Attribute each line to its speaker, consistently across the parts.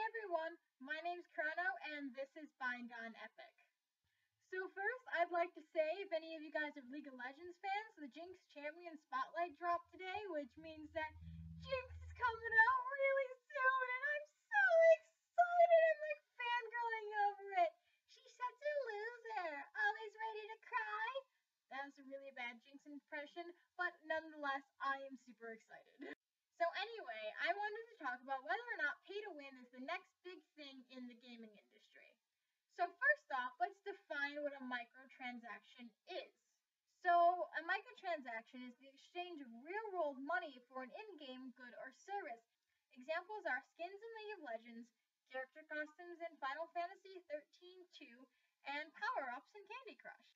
Speaker 1: everyone, my name's Chrono and this is BindOnEpic. So first, I'd like to say, if any of you guys are League of Legends fans, the Jinx Champion Spotlight dropped today, which means that Jinx is coming out really soon, and I'm so excited! I'm like fangirling over it. She's such a loser, always ready to cry. That was a really bad Jinx impression, but nonetheless, I am super excited. So anyway, I wanted to talk about whether or not pay to win is the next big thing in the gaming industry. So first off, let's define what a microtransaction is. So a microtransaction is the exchange of real-world money for an in-game good or service. Examples are skins in League of Legends, character costumes in Final Fantasy XIII-2, and power-ups in Candy Crush.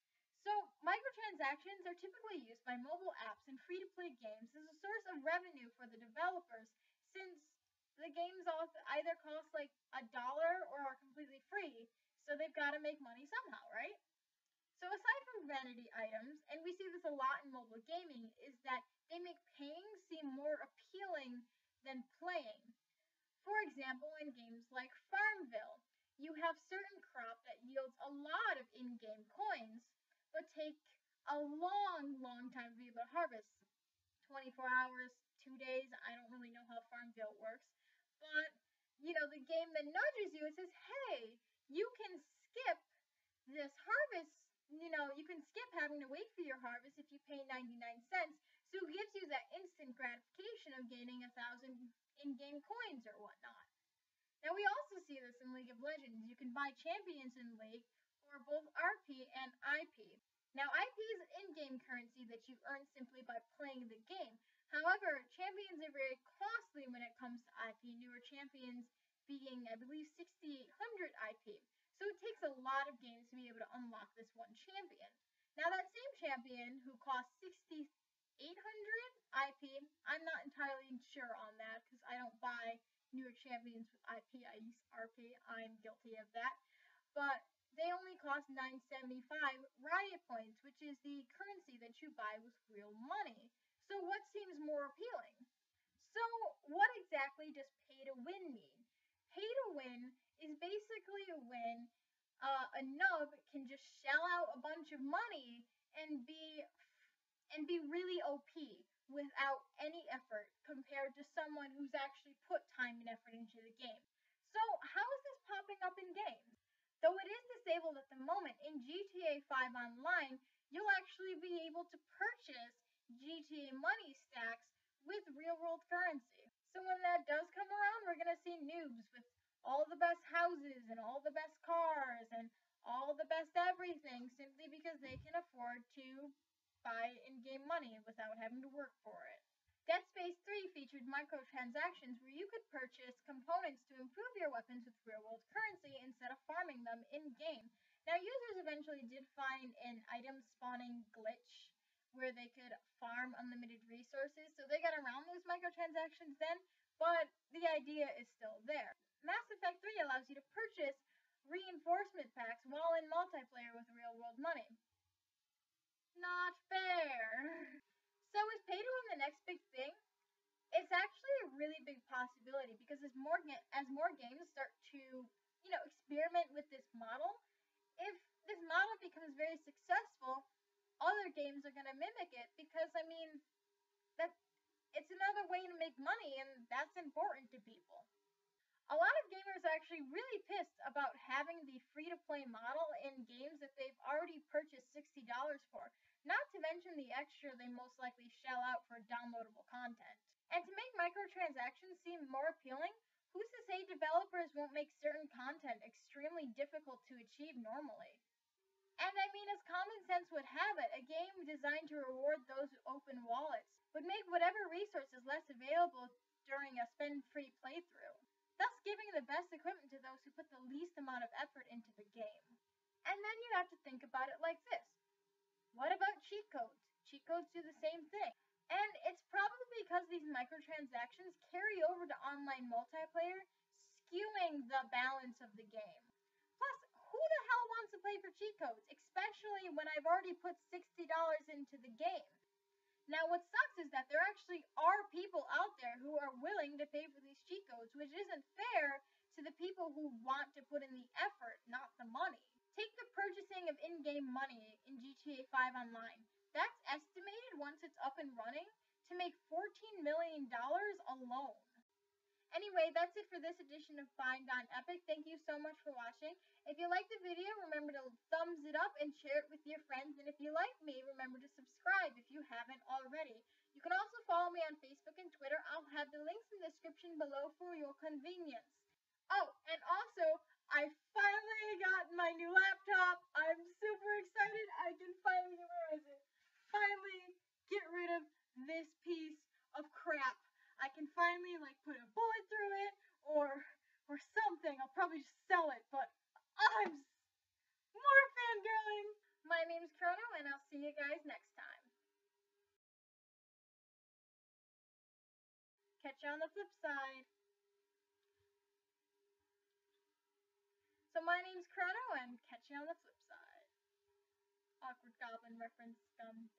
Speaker 1: So, microtransactions are typically used by mobile apps and free-to-play games as a source of revenue for the developers, since the games either cost like $1 or are completely free, so they've got to make money somehow, right? So aside from vanity items, and we see this a lot in mobile gaming, is that they make paying seem more appealing than playing. For example, in games like Farmville, you have certain crop that yields a lot of in-game coins, but take a long time to be able to harvest. 24 hours, 2 days, I don't really know how Farmville works, but, the game that nudges you, it says, hey, you can skip this harvest, you can skip having to wait for your harvest if you pay 99 cents, so it gives you that instant gratification of gaining 1,000 in-game coins or whatnot. Now we also see this in League of Legends. You can buy champions in League for both RP and IP. Now IP is in-game currency that you earn simply by playing the game. However, champions are very costly when it comes to IP, newer champions being, I believe, 6,800 IP. So it takes a lot of games to be able to unlock this one champion. Now that same champion who costs 6,800 IP, I'm not entirely sure on that because I don't buy newer champions with IP, I use RP, I'm guilty of that. But they only cost 975 riot points, which is the currency that you buy with real money. So what seems more appealing? So what exactly does pay to win mean? Pay to win is basically when a nub can just shell out a bunch of money and be really OP without any effort compared to someone who's actually put time and effort into the game. So how is this popping up in games? Though it is disabled at the moment, in GTA 5 Online, you'll actually be able to purchase GTA money stacks with real-world currency. So when that does come around, we're going to see noobs with all the best houses and all the best cars and all the best everything simply because they can afford to buy in-game money without having to work for it. Dead Space 3 featured microtransactions where you could purchase components to improve your weapons with real-world currency instead of farming them in-game. Now, users eventually did find an item spawning glitch where they could farm unlimited resources, so they got around those microtransactions then, but the idea is still there. Mass Effect 3 allows you to purchase reinforcement packs while in multiplayer with real-world money. Not fair. So is pay to win the next big thing? It's actually a really big possibility because as more games start to, experiment with this model, if this model becomes very successful, other games are going to mimic it because that it's another way to make money and that's important to people. A lot of gamers are actually really pissed about having the free-to-play model in games that they've already purchased $60 for, not to mention the extra they most likely shell out for downloadable content. And to make microtransactions seem more appealing, who's to say developers won't make certain content extremely difficult to achieve normally? And as common sense would have it, a game designed to reward those who open wallets would make whatever resources less available during a spend-free playthrough, thus giving the best equipment to those who put the least amount of effort into the game. And then you have to think about it like this. What about cheat codes? Cheat codes do the same thing. And it's probably because these microtransactions carry over to online multiplayer, skewing the balance of the game. Plus, who the hell wants to play for cheat codes, especially when I've already put $60 into the game? Now, what sucks is that there actually are people out there who are willing to pay for these cheat codes, which isn't fair to the people who want to put in the effort, not the money. Take the purchasing of in-game money in GTA 5 Online. That's estimated, once it's up and running, to make $14 million alone. Anyway, that's it for this edition of BindOnEpic. Thank you so much for watching. If you liked the video, remember to thumbs it up and share it with your friends. And if you like me, remember to subscribe if you haven't already. You can also follow me on Facebook and Twitter. I'll have the links in the description below for your convenience. Oh, and also, I finally got my new laptop. I'm super excited. I can finally get rid of this piece of crap. I can finally put a bullet through it or something. I'll probably just sell it, but I'm more fangirling. My name's Chrono, and I'll see you guys next time. Catch you on the flip side. So my name's Chrono, and catch you on the flip side. Awkward goblin reference, scum.